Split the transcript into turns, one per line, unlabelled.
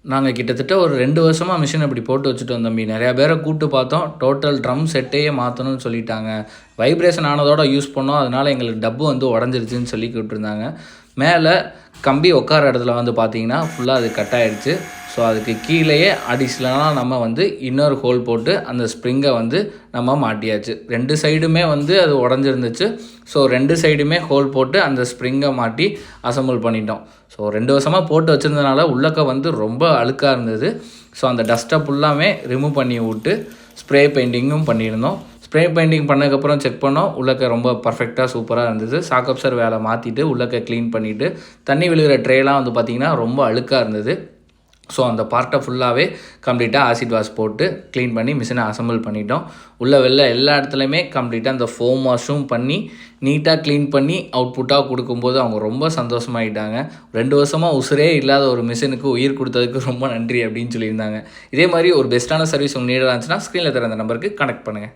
நாங்கள் கிட்டத்தட்ட ஒரு 2 வருஷமாக மிஷின் அப்படி போட்டு வச்சுட்டோம் தம்பி. நிறையா பேரை கூப்பிட்டு பார்த்தோம். டோட்டல் ட்ரம் செட்டையே மாற்றணும்னு சொல்லிட்டாங்க. வைப்ரேஷன் ஆனதோட யூஸ் பண்ணோம். அதனால் எங்களுக்கு டப்பு வந்து உடஞ்சிருச்சுன்னு சொல்லி கூப்பிட்டுருந்தாங்க. மேலே கம்பி உட்கார இடத்துல வந்து பார்த்தீங்கன்னா ஃபுல்லாக அது கட் ஆகிடுச்சு. ஸோ அதுக்கு கீழேயே அடிஷ்னலாக நம்ம வந்து இன்னொரு ஹோல் போட்டு அந்த ஸ்ப்ரிங்கை வந்து நம்ம மாட்டியாச்சு. 2 சைடுமே வந்து அது உடஞ்சிருந்துச்சு. ஸோ 2 சைடுமே ஹோல் போட்டு அந்த ஸ்ப்ரிங்கை மாட்டி அசம்பிள் பண்ணிட்டோம். ஸோ 2 வருஷமாக போட்டு வச்சுருந்தனால உள்ளக்க வந்து ரொம்ப அழுக்காக இருந்தது. ஸோ அந்த டஸ்ட்டை ஃபுல்லாமே ரிமூவ் பண்ணி விட்டு ஸ்ப்ரே பெயிண்டிங்கும் பண்ணியிருந்தோம். ஸ்ப்ரே பெயிண்டிங் பண்ணதுக்கப்புறம் செக் பண்ணோம். உள்ளக்க ரொம்ப பர்ஃபெக்டாக சூப்பராக இருந்தது. சாக்கப்சர் வேலை மாற்றிட்டு உள்ளக்க க்ளீன் பண்ணிவிட்டு தண்ணி விழுகிற ட்ரேலாம் வந்து பார்த்திங்கன்னா ரொம்ப அழுக்காக இருந்தது. ஸோ அந்த பார்ட்டை ஃபுல்லாகவே கம்ப்ளீட்டாக ஆசிட் வாஷ் போட்டு க்ளீன் பண்ணி மிஷினை அசம்பிள் பண்ணிட்டோம். உள்ள வெளில எல்லா இடத்துலையுமே கம்ப்ளீட்டாக அந்த ஃபோம் வாஷும் பண்ணி நீட்டாக க்ளீன் பண்ணி அவுட்புட்டாக கொடுக்கும்போது அவங்க ரொம்ப சந்தோஷமாயிட்டாங்க. 2 வருஷமாக உசுரே இல்லாத ஒரு மிஷினுக்கு உயிர் கொடுத்ததுக்கு ரொம்ப நன்றி அப்படின்னு சொல்லியிருந்தாங்க. இதே மாதிரி ஒரு பெஸ்ட்டான சர்வீஸ் உங்களுக்கு நீடாக இருந்துச்சுன்னா ஸ்க்ரீனில் தர அந்த நம்பருக்கு கனெக்ட் பண்ணுங்கள்.